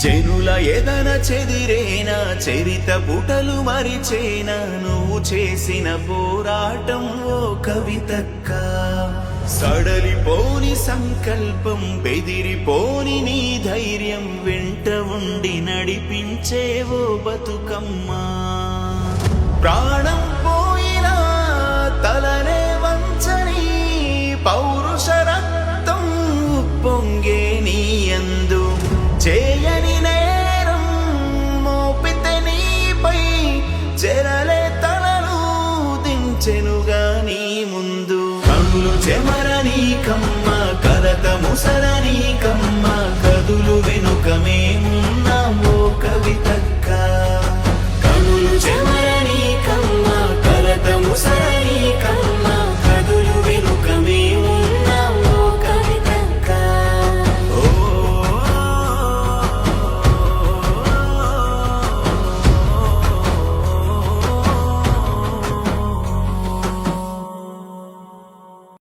జనుల ఎదన చెదిరేనా చరిత పుటలు మరిచేనా నువ్వు చేసిన పోరాటం ఓ కవితక్క సడలిపోని సంకల్పం బెదిరిపోని నీ ధైర్యం వెంట ఉండి నడిపించేవో బతుకమ్మా ప్రాణం పోయినా తలనే వంచని పౌరుష రక్తం పొంగే నీ యందు చేయని నేరం మోపితే నీపై చెరలే తలలు దించెనుగా నీ ముందు కనులు చెమరనీకమ్మ కలత ముసరనీక